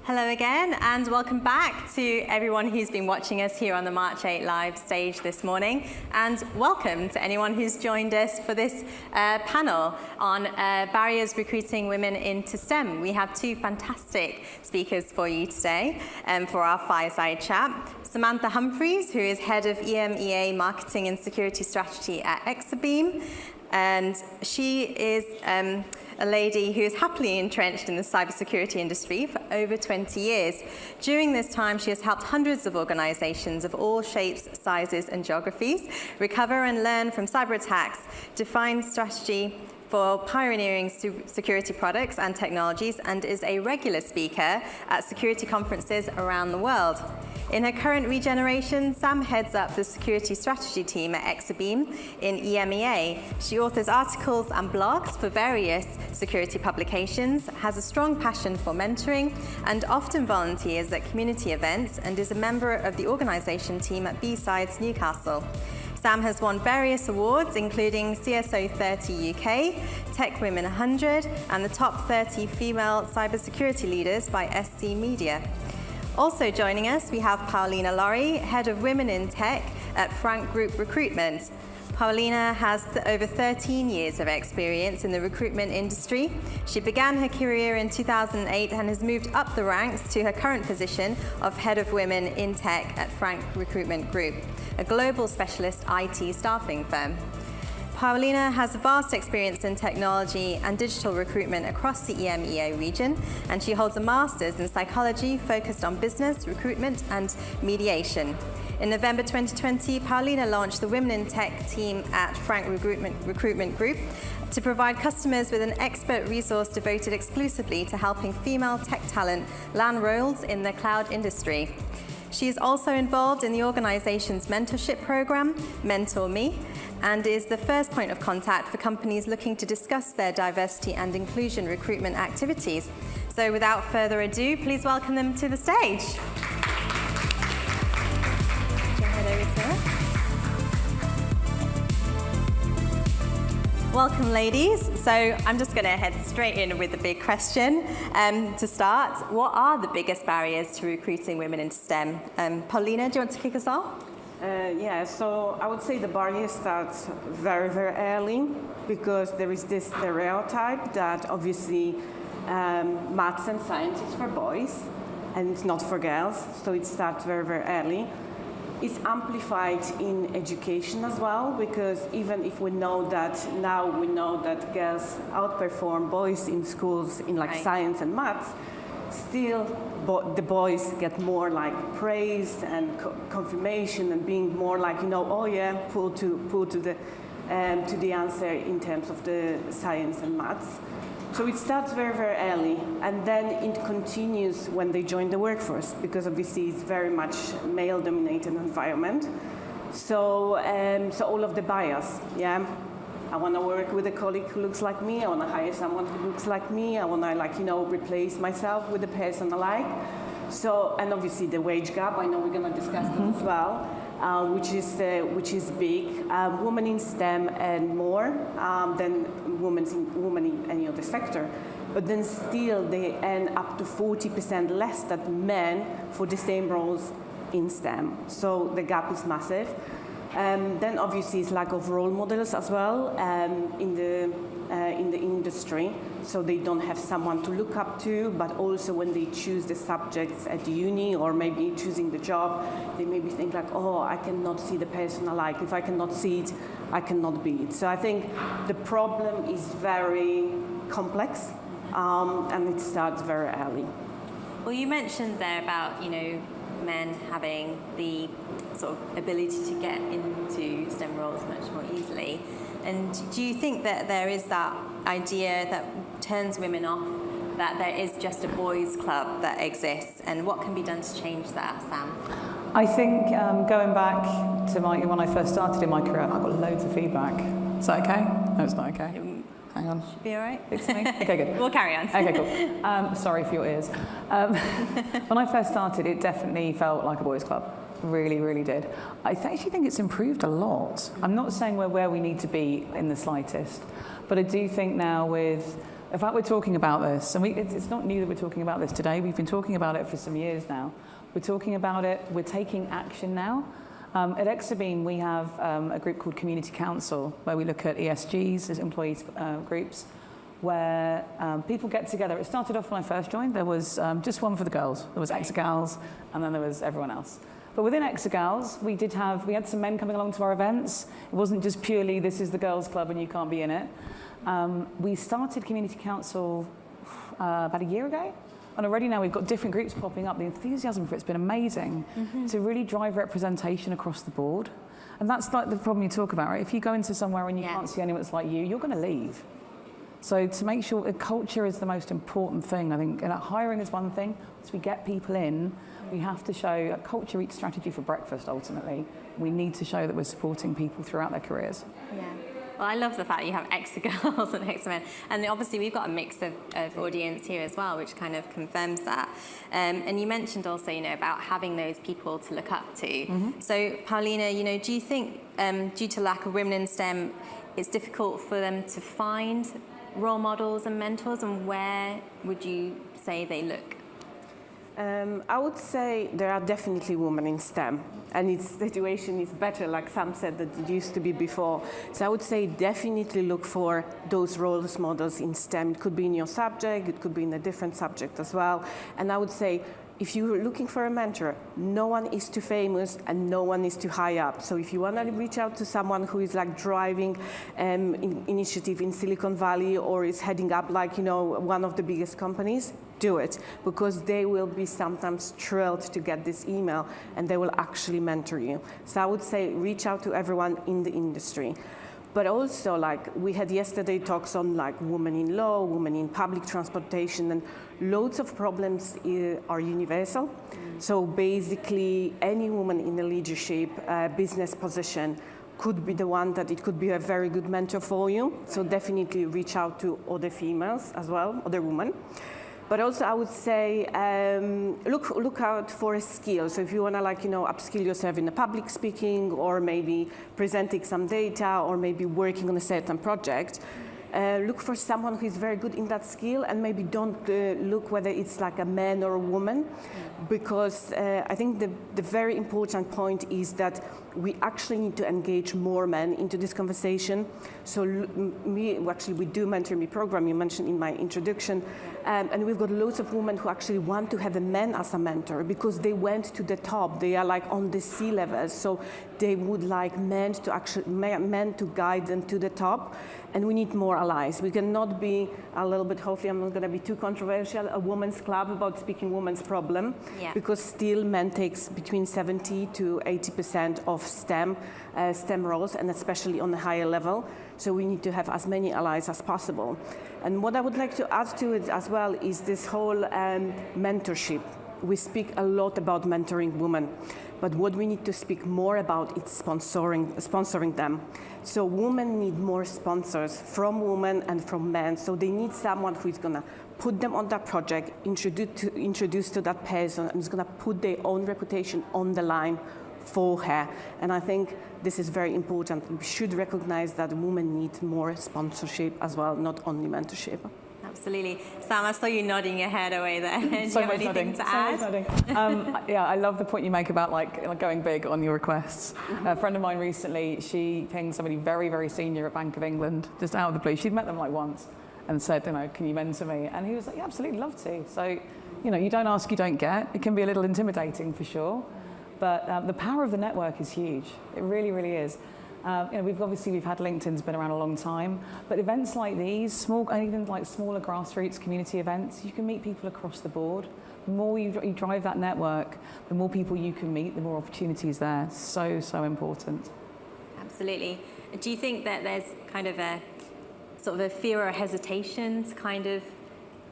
Hello again, and welcome back to everyone who's been watching us here on the March 8 live stage this morning, and welcome to anyone who's joined us for this panel on barriers recruiting women into STEM. We have two fantastic speakers for you today for our Fireside chat. Samantha Humphreys, who is Head of EMEA Marketing and Security Strategy at Exabeam, and she is a lady who is happily entrenched in the cybersecurity industry for over 20 years. During this time, she has helped hundreds of organizations of all shapes, sizes, and geographies recover and learn from cyber attacks, define strategy for pioneering security products and technologies, and is a regular speaker at security conferences around the world. In her current regeneration, Sam heads up the security strategy team at Exabeam in EMEA. She authors articles and blogs for various security publications, has a strong passion for mentoring, and often volunteers at community events, and is a member of the organisation team at B-Sides Newcastle. Sam has won various awards, including CSO 30 UK, Tech Women 100, and the Top 30 Female Cybersecurity Leaders by SC Media. Also joining us, we have Paulina Laurie, Head of Women in Tech at Frank Group Recruitment. Paulina has over 13 years of experience in the recruitment industry. She began her career in 2008 and has moved up the ranks to her current position of Head of Women in Tech at Frank Recruitment Group, a global specialist IT staffing firm. Paulina has vast experience in technology and digital recruitment across the EMEA region, and she holds a master's in psychology focused on business, recruitment, and mediation. In November 2020, Paulina launched the Women in Tech team at Frank Recruitment Group to provide customers with an expert resource devoted exclusively to helping female tech talent land roles in the cloud industry. She is also involved in the organization's mentorship program, Mentor Me, and is the first point of contact for companies looking to discuss their diversity and inclusion recruitment activities. So without further ado, please welcome them to the stage. Welcome, ladies. So I'm just going to head straight in with the big question. To start, what are the biggest barriers to recruiting women into STEM? Paulina, do you want to kick us off? So I would say the barrier starts very, very early, because there is this stereotype that obviously maths and science is for boys and it's not for girls, so it starts very, very early. It's amplified in education as well, because even if we know that girls outperform boys in schools in science and maths, still the boys get more praise and confirmation and being more pulled to the answer in terms of the science and maths. So it starts very, very early, and then it continues when they join the workforce, because obviously it's very much male-dominated environment. So all of the bias, I want to work with a colleague who looks like me. I want to hire someone who looks like me. I want to replace myself with a person I like. So, and obviously the wage gap. I know we're going to discuss that as well, which is big. Women in STEM earn more than women in any other sector, but then still they earn up to 40% less than men for the same roles in STEM. So the gap is massive. Then obviously it's lack of role models as well in the industry, so they don't have someone to look up to, but also when they choose the subjects at uni or maybe choosing the job, they maybe think I cannot see the person I like. If I cannot see it, I cannot be it. So I think the problem is very complex, and it starts very early. Well, you mentioned there about, men having the sort of ability to get into STEM roles much more easily. And do you think that there is that idea that turns women off, that there is just a boys' club that exists, and what can be done to change that, Sam? I think going back to when I first started in my career, I got loads of feedback. Is that okay? No, it's not okay. Hang on. Should be all right. Fix me. Okay, good. We'll carry on. Okay, cool. Sorry for your ears. When I first started, it definitely felt like a boys' club. Really, really did. I actually think it's improved a lot. I'm not saying we're where we need to be in the slightest, but I do think now with In fact, we're talking about this, and it's not new that we're talking about this today. We've been talking about it for some years now. We're talking about it, we're taking action now. At Exabeam, we have a group called Community Council, where we look at ESGs as employees groups, where people get together. It started off when I first joined. There was just one for the girls. There was Exagals, and then there was everyone else. But within Exagals, we had some men coming along to our events. It wasn't just purely, this is the girls' club and you can't be in it. We started Community Council about a year ago. And already now we've got different groups popping up. The enthusiasm for it's been amazing to really drive representation across the board. And that's like the problem you talk about, right? If you go into somewhere and you can't see anyone that's like you're going to leave. So to make sure culture is the most important thing, I think. And hiring is one thing. As we get people in, we have to show a culture eats strategy for breakfast, ultimately. We need to show that we're supporting people throughout their careers. Yeah. Well, I love the fact you have Exagirls and Examen. And obviously we've got a mix of audience here as well, which kind of confirms that. And you mentioned also, about having those people to look up to. So Paulina, do you think due to lack of women in STEM, it's difficult for them to find role models and mentors, and where would you say they look? I would say there are definitely women in STEM, and its situation is better, like Sam said, than it used to be before. So I would say definitely look for those role models in STEM. It could be in your subject, it could be in a different subject as well. And I would say, if you're looking for a mentor, no one is too famous and no one is too high up. So if you want to reach out to someone who is like driving initiative in Silicon Valley or is heading up one of the biggest companies, do it, because they will be sometimes thrilled to get this email and they will actually mentor you. So I would say reach out to everyone in the industry. But also, we had yesterday talks on women in law, women in public transportation, and loads of problems are universal. So basically, any woman in a leadership business position could be the one that it could be a very good mentor for you. So definitely reach out to other females as well, other women. But also I would say look out for a skill. So if you want to upskill yourself in the public speaking, or maybe presenting some data, or maybe working on a certain project, look for someone who is very good in that skill, and maybe don't look whether it's like a man or a woman, because I think the very important point is that we actually need to engage more men into this conversation. So we do Mentor Me program, you mentioned in my introduction, and we've got loads of women who actually want to have a man as a mentor because they went to the top. They are on the C levels, so they would like men to guide them to the top. And we need more allies. We cannot be a little bit, hopefully I'm not going to be too controversial, a women's club about speaking women's problem, because still men takes between 70 to 80% of STEM roles, and especially on the higher level. So we need to have as many allies as possible. And what I would like to add to it as well is this whole mentorship. We speak a lot about mentoring women, but what we need to speak more about is sponsoring them. So women need more sponsors from women and from men. So they need someone who is going to put them on that project, introduce to that person, and is going to put their own reputation on the line for her. And I think this is very important. We should recognize that women need more sponsorship as well, not only mentorship. Absolutely. Sam, I saw you nodding your head away there. Do you have anything to add? Yeah, I love the point you make about going big on your requests. A friend of mine recently, she pinged somebody very, very senior at Bank of England, just out of the blue. She'd met them once and said, can you mentor me? And he was like, yeah, absolutely, love to. So, you don't ask, you don't get. It can be a little intimidating for sure. But the power of the network is huge. It really, really is. We've had LinkedIn's been around a long time, but events like these, even smaller grassroots community events, you can meet people across the board. The more you drive that network, the more people you can meet, the more opportunities there. So, so important. Absolutely. Do you think that there's kind of a sort of a fear or hesitation to kind of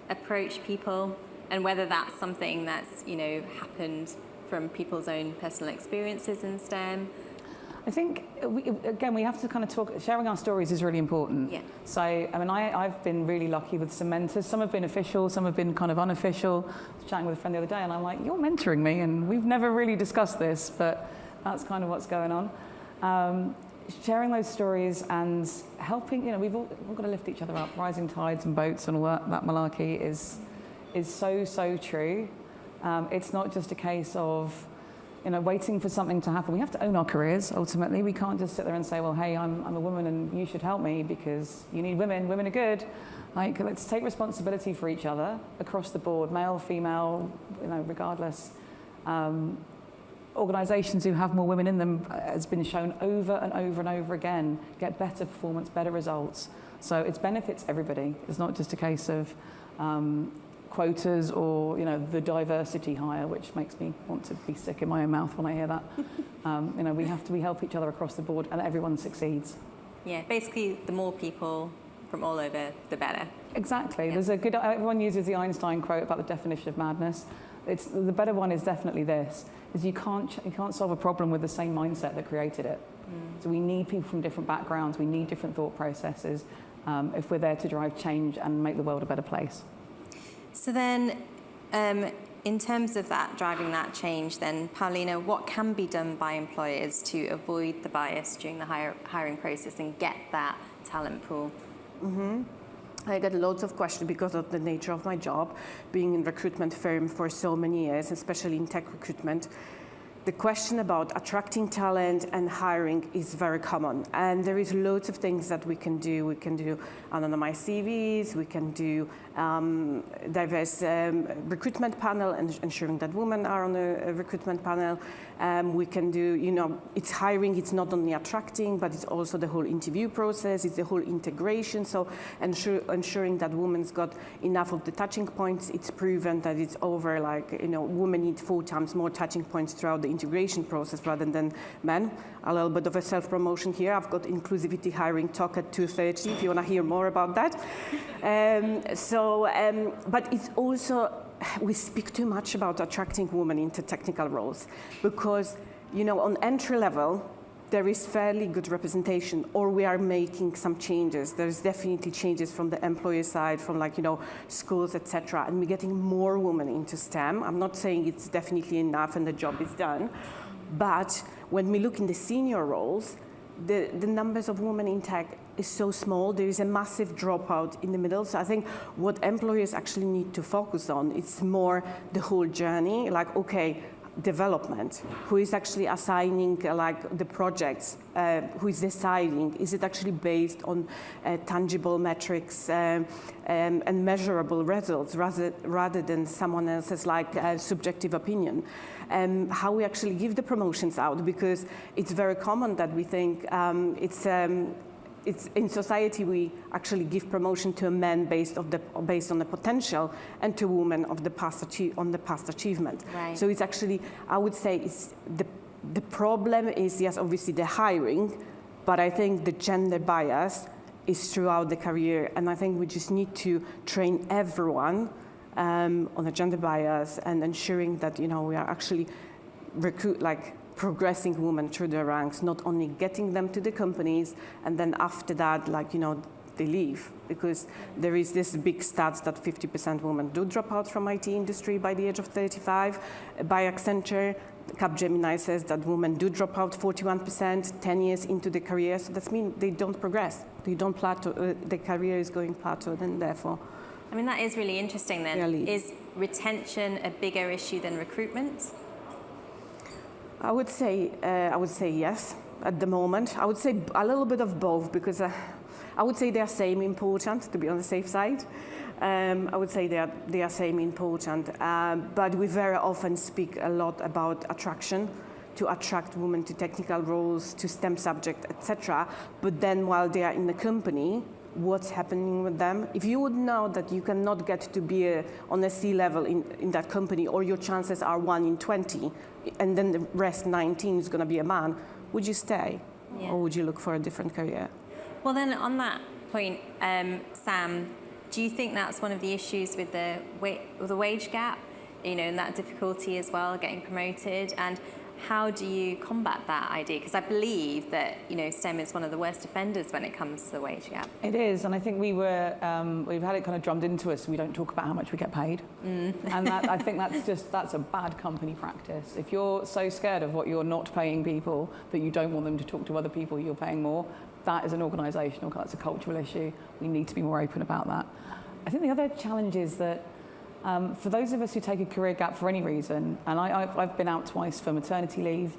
approach people, and whether that's something that's, happened from people's own personal experiences in STEM? I think, we have to kind of talk, sharing our stories is really important. Yeah. So, I've been really lucky with some mentors. Some have been official, some have been kind of unofficial. I was chatting with a friend the other day and I'm like, you're mentoring me, and we've never really discussed this, but that's kind of what's going on. sharing those stories and helping, we've all got to lift each other up. Rising tides and boats and all that malarkey is so true. It's not just a case of, waiting for something to happen. We have to own our careers, ultimately. We can't just sit there and say, well, hey, I'm a woman and you should help me because you need women. Women are good. Like, let's take responsibility for each other across the board, male, female, regardless. Organisations who have more women in them, has been shown over and over and over again, get better performance, better results. So it benefits everybody. It's not just a case of quotas or the diversity hire, which makes me want to be sick in my own mouth when I hear that. We help each other across the board, and everyone succeeds. Yeah, basically, the more people from all over, the better. Exactly. Yeah. There's everyone uses the Einstein quote about the definition of madness. The better one is definitely this: is you can't solve a problem with the same mindset that created it. So we need people from different backgrounds. We need different thought processes if we're there to drive change and make the world a better place. So then, in terms of that, driving that change, then, Paulina, what can be done by employers to avoid the bias during the hiring process and get that talent pool? I get loads of questions because of the nature of my job, being in recruitment firm for so many years, especially in tech recruitment. The question about attracting talent and hiring is very common, and there is loads of things that we can do. We can do anonymized CVs, we can do diverse recruitment panel and ensuring that women are on a recruitment panel. We can do, it's hiring, it's not only attracting, but it's also the whole interview process, it's the whole integration. So ensuring that women's got enough of the touching points. It's proven that it's over, women need 4 times more touching points throughout the integration process rather than men. A little bit of a self-promotion here. I've got inclusivity hiring talk at 2:30 if you want to hear more about that. But it's also, we speak too much about attracting women into technical roles because, on entry level, there is fairly good representation, or we are making some changes. There's definitely changes from the employer side, from schools, etc. And we're getting more women into STEM. I'm not saying it's definitely enough and the job is done, but when we look in the senior roles, the numbers of women in tech is so small. There is a massive dropout in the middle. So I think what employers actually need to focus on, it's more the whole journey, development, who is actually assigning the projects, who is deciding, is it actually based on tangible metrics and measurable results rather than someone else's subjective opinion. How we actually give the promotions out, because it's very common that we think it's in society we actually give promotion to a man based on the potential, and to women on the past achievement. Right. So it's actually, I would say, it's the problem is, yes, obviously the hiring, but I think the gender bias is throughout the career, and I think we just need to train everyone on a gender bias and ensuring that we are actually progressing women through the ranks, not only getting them to the companies and then after that, they leave. Because there is this big stats that 50% women do drop out from IT industry by the age of 35. By Accenture, Capgemini says that women do drop out 41% 10 years into the career. So that means they don't progress. They don't plateau. The career is going plateaued, and therefore. I mean, that is really interesting then. Really. Is retention a bigger issue than recruitment? I would say yes at the moment. I would say a little bit of both, because I would say they are same important, to be on the safe side. I would say they are same important, but we very often speak a lot about attraction, to attract women to technical roles, to STEM subject, etc. But then while they are in the company, what's happening with them? If you would know that you cannot get to be on a C-level in that company, or your chances are 1 in 20, and then the rest 19 is going to be a man, would you stay? Yeah. Or would you look for a different career? Well, then on that point, Sam, do you think that's one of the issues with the wage gap, and that difficulty as well, getting promoted? And how do you combat that idea? Because I believe that, STEM is one of the worst offenders when it comes to the wage gap. It is, and I think we've had it kind of drummed into us. We don't talk about how much we get paid, and I think that's a bad company practice. If you're so scared of what you're not paying people that you don't want them to talk to other people you're paying more, that is an organisational, that's a cultural issue. We need to be more open about that. I think the other challenge is that for those of us who take a career gap for any reason, and I've been out twice for maternity leave,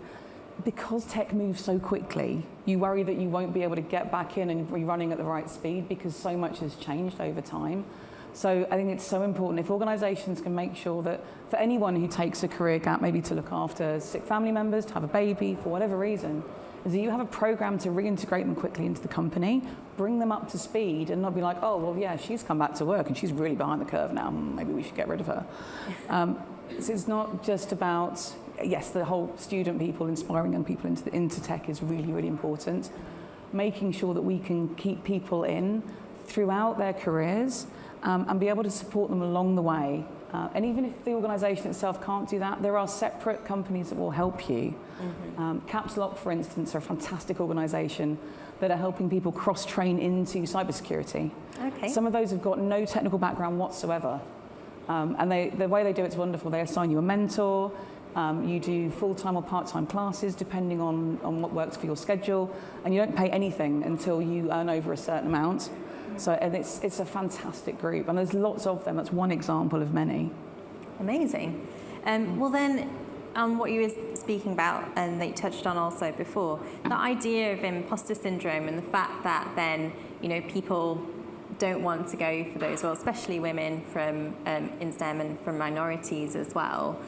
because tech moves so quickly, you worry that you won't be able to get back in and be running at the right speed because so much has changed over time. So I think it's so important if organisations can make sure that for anyone who takes a career gap, maybe to look after sick family members, to have a baby, for whatever reason, is that you have a program to reintegrate them quickly into the company, bring them up to speed, and not be like, oh, well, yeah, she's come back to work and she's really behind the curve now. Maybe we should get rid of her. So it's not just about, yes, the whole student people, inspiring young people into tech is really, really important. Making sure that we can keep people in throughout their careers and be able to support them along the way. And even if the organisation itself can't do that, there are separate companies that will help you. Caps Lock, for instance, are a fantastic organisation that are helping people cross-train into cybersecurity. Okay. Some of those have got no technical background whatsoever. And the way they do it's wonderful. They assign you a mentor. You do full-time or part-time classes depending on what works for your schedule. And you don't pay anything until you earn over a certain amount. So, and it's a fantastic group, and there's lots of them. That's one example of many. Amazing. Well then, what you were speaking about, and that you touched on also before, the idea of imposter syndrome and the fact that then, people don't want to go for those roles, especially women from in STEM and from minorities as well.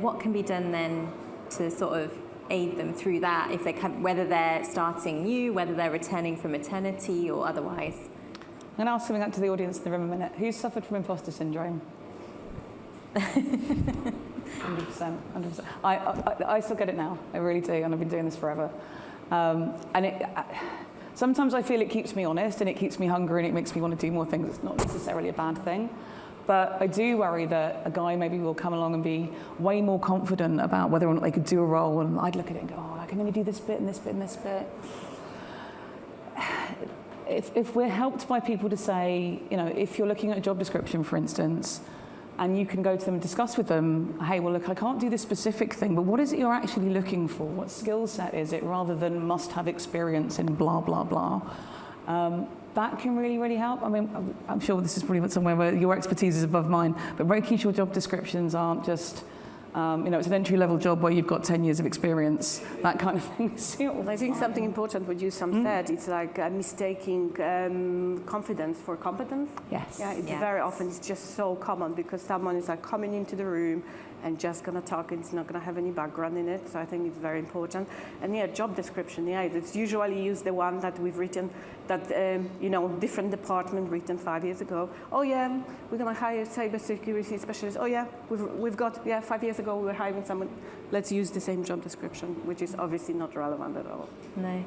What can be done then to sort of aid them through that, if they come, whether they're starting new, whether they're returning from maternity or otherwise? I'm going to ask something up to the audience in the room a minute. Who's suffered from imposter syndrome? 100%. 100%. I still get it now. I really do, and I've been doing this forever. Sometimes I feel it keeps me honest, and it keeps me hungry, and it makes me want to do more things. It's not necessarily a bad thing. But I do worry that a guy maybe will come along and be way more confident about whether or not they could do a role, and I'd look at it and go, oh, I can only do this bit and this bit and this bit. If we're helped by people to say, if you're looking at a job description, for instance, and you can go to them and discuss with them, hey, well, look, I can't do this specific thing, but what is it you're actually looking for? What skill set is it, rather than must have experience in blah, blah, blah. That can really, really help. I mean, I'm sure this is probably somewhere where your expertise is above mine, but making sure job descriptions aren't just, it's an entry-level job where you've got 10 years of experience, that kind of thing. Well, I think something important what you said, it's like mistaking confidence for competence. Yes. Yeah, it's very often, it's just so common because someone is like coming into the room and just going to talk, and it's not going to have any background in it. So I think it's very important. And job description, it's usually use the one that we've written, that, different department written 5 years ago. Oh yeah, we're going to hire a cybersecurity specialist. Oh yeah, we've got, 5 years ago we were hiring someone. Let's use the same job description, which is obviously not relevant at all. No.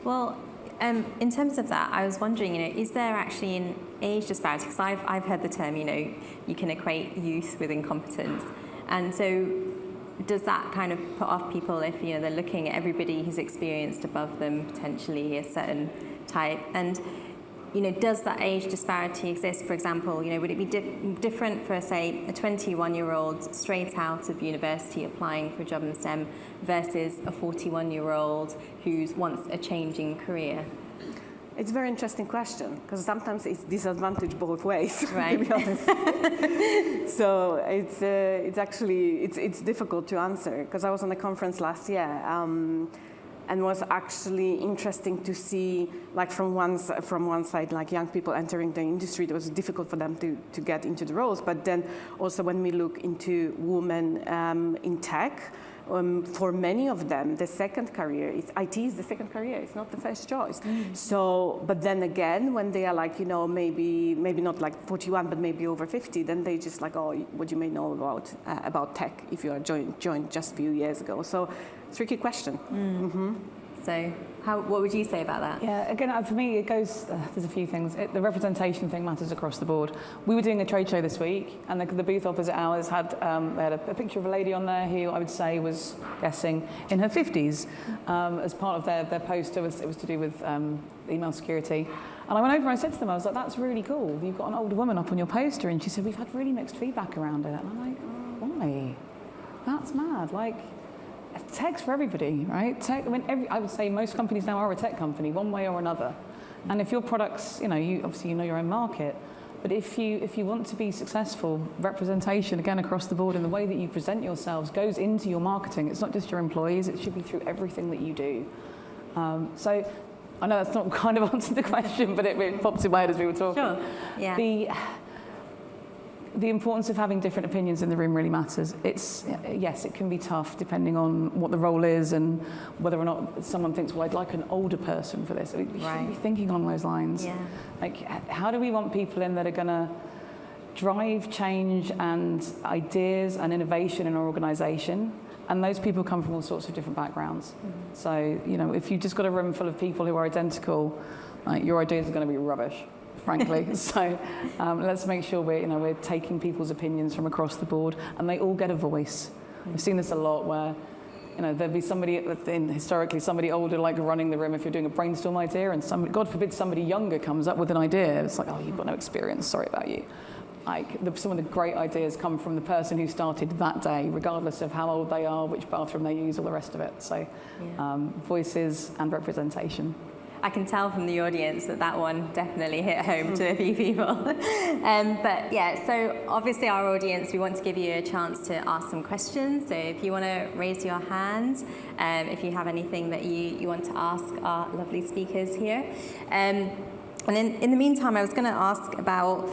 Well, in terms of that, I was wondering, is there actually an age disparity? Because I've heard the term, you can equate youth with incompetence. And so does that kind of put off people if, they're looking at everybody who's experienced above them, potentially a certain type? And, does that age disparity exist? For example, would it be different for, say, a 21-year-old straight out of university applying for a job in STEM versus a 41-year-old who wants a changing career? It's a very interesting question because sometimes it's disadvantage both ways, right. to be honest. So it's actually difficult to answer because I was on a conference last year and was actually interesting to see, like from one side, like young people entering the industry, it was difficult for them to get into the roles. But then also when we look into women in tech, for many of them, the second career, IT is the second career, it's not the first choice. So, but then again, when they are like, maybe not like 41, but maybe over 50, then they just like, oh, what you may know about tech if you are joined just a few years ago. So, tricky question. So what would you say about that? Yeah, again, for me, it goes, there's a few things. The representation thing matters across the board. We were doing a trade show this week, and the booth opposite ours had, they had a picture of a lady on there who I would say was, guessing, in her 50s. As part of their poster, it was to do with email security. And I went over and I said to them, I was like, that's really cool. You've got an older woman up on your poster. And she said, we've had really mixed feedback around it. And I'm like, why? That's mad. Like, tech's for everybody, right? Tech, I mean, I would say most companies now are a tech company, one way or another. And if your products, you obviously you know your own market, but if you want to be successful, representation, again, across the board, and the way that you present yourselves goes into your marketing. It's not just your employees, it should be through everything that you do. So I know that's not kind of answered the question, but it popped in my head as we were talking. Sure, yeah. The importance of having different opinions in the room really matters. Yes, it can be tough depending on what the role is and whether or not someone thinks, well, I'd like an older person for this. We shouldn't be thinking along those lines. Yeah. Like, how do we want people in that are going to drive change and ideas and innovation in our organisation? And those people come from all sorts of different backgrounds. Mm-hmm. So, if you've just got a room full of people who are identical, your ideas are going to be rubbish, frankly. So let's make sure we're taking people's opinions from across the board, and they all get a voice. Mm-hmm. We've seen this a lot where, there'd be historically somebody older like running the room if you're doing a brainstorm idea, and God forbid somebody younger comes up with an idea. It's like, oh, you've got no experience, sorry about you. Like, some of the great ideas come from the person who started that day, regardless of how old they are, which bathroom they use, all the rest of it. So voices and representation. I can tell from the audience that one definitely hit home to a few people. But yeah, so obviously our audience, we want to give you a chance to ask some questions. So if you want to raise your hand, if you have anything that you want to ask our lovely speakers here. And in the meantime, I was going to ask about,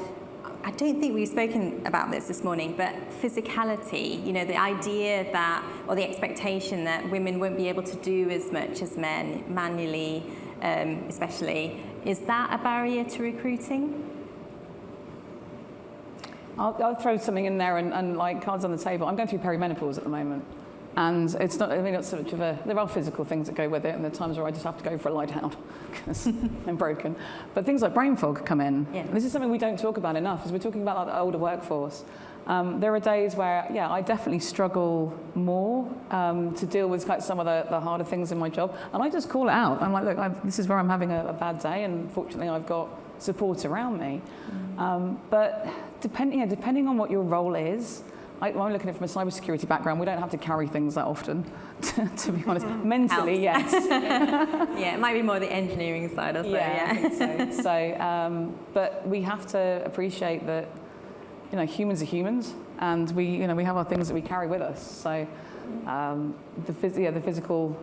I don't think we've spoken about this morning, but physicality, the idea that, or the expectation that women won't be able to do as much as men, manually especially. Is that a barrier to recruiting? I'll throw something in there and like cards on the table. I'm going through perimenopause at the moment. And it's not, it's sort of there are physical things that go with it, and there are times where I just have to go for a lie down because I'm broken. But things like brain fog come in. Yeah. This is something we don't talk about enough, as we're talking about the older workforce. There are days where, I definitely struggle more to deal with some of the harder things in my job, and I just call it out. I'm like, look, this is where I'm having a bad day, and fortunately I've got support around me. But depending on what your role is, I'm looking at it from a cybersecurity background. We don't have to carry things that often, to be honest. Mentally, yes. Yeah, it might be more the engineering side or so. Yeah, I think so. So, but we have to appreciate that, humans are humans, and we have our things that we carry with us. So, the physical,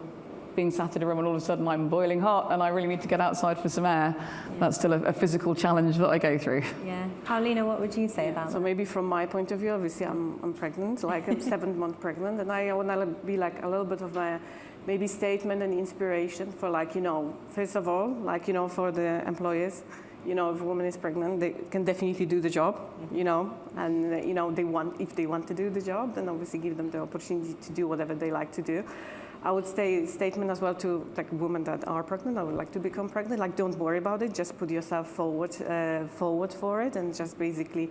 being sat in a room and all of a sudden I'm boiling hot and I really need to get outside for some air. Yeah. That's still a physical challenge that I go through. Yeah. Paulina, what would you say about that? So maybe from my point of view, obviously I'm pregnant, like I'm 7 months pregnant, and I want to be like a little bit of a maybe statement and inspiration for first of all, for the employers. If a woman is pregnant, they can definitely do the job, and if they want to do the job, then obviously give them the opportunity to do whatever they like to do. I would say statement as well to women that are pregnant, I would like to become pregnant, don't worry about it, just put yourself forward for it, and just basically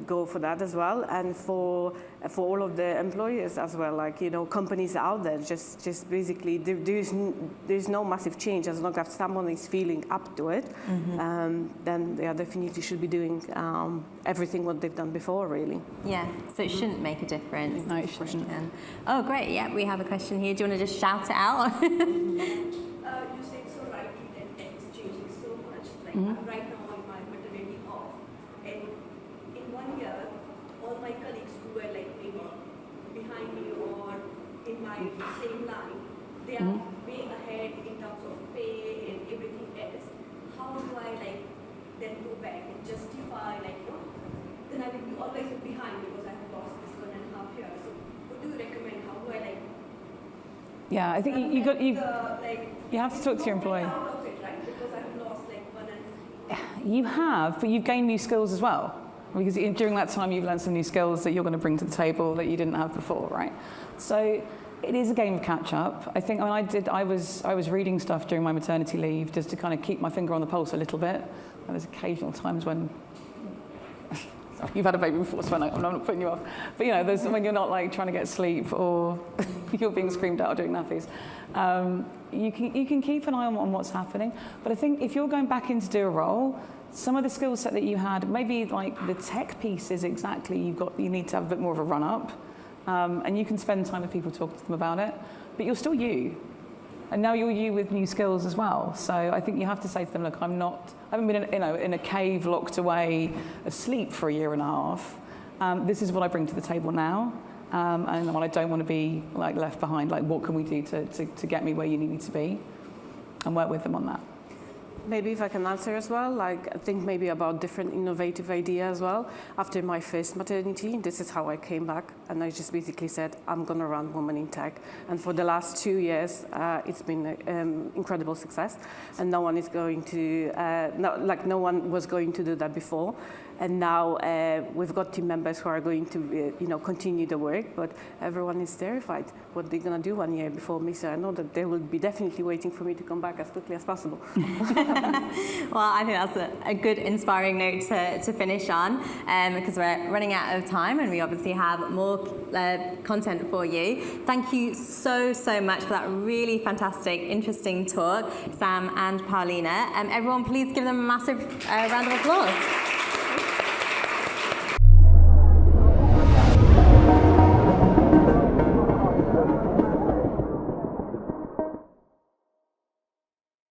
go for that as well. And for all of the employers as well, companies out there, just basically there's no massive change as long as someone is feeling up to it. Mm-hmm. Then they definitely should be doing everything what they've done before, really. Yeah, so it shouldn't make a difference. No, it shouldn't. Oh, great. Yeah, we have a question here. Do you want to just shout it out? You said so rightly that tech is changing so much. Right now on my maternity off, and in 1 year, all my colleagues who were maybe behind me or in my same line, they are way ahead in terms of pay and everything else. How do I then go back and justify then I will be always behind because I have lost this 1.5 years. So what do you recommend? How do I Yeah, I think you have to talk to your employer. Out of it, right? Because I have lost 1.5. You have, but you've gained new skills as well. Because during that time you've learned some new skills that you're going to bring to the table that you didn't have before, right? So It is a game of catch up. I think I was reading stuff during my maternity leave just to kind of keep my finger on the pulse a little bit. And there's occasional times when you've had a baby before, so I'm not putting you off. But there's when you're not like trying to get sleep or you're being screamed at or doing nappies. You can keep an eye on what's happening. But I think if you're going back in to do a role, some of the skill set that you had, maybe like the tech piece is exactly you need to have a bit more of a run up. And you can spend time with people talking to them about it, but you're still you. And now you're you with new skills as well. So I think you have to say to them, look, I haven't been in a cave locked away asleep for a year and a half. This is what I bring to the table now. And I don't want to be like left behind. Like, what can we do to get me where you need me to be? And work with them on that. Maybe if I can answer as well, like I think maybe about different innovative idea as well. After my first maternity, this is how I came back, and I just basically said, I'm gonna run Women in Tech. And for the last 2 years, it's been incredible success, and no one is going to, no one was going to do that before. And now we've got team members who are going to, continue the work, but everyone is terrified what they're going to do 1 year before me. So I know that they will be definitely waiting for me to come back as quickly as possible. Well, I think that's a good inspiring note to finish on, because we're running out of time and we obviously have more content for you. Thank you so much for that really fantastic, interesting talk, Sam and Paulina. Everyone, please give them a massive round of applause.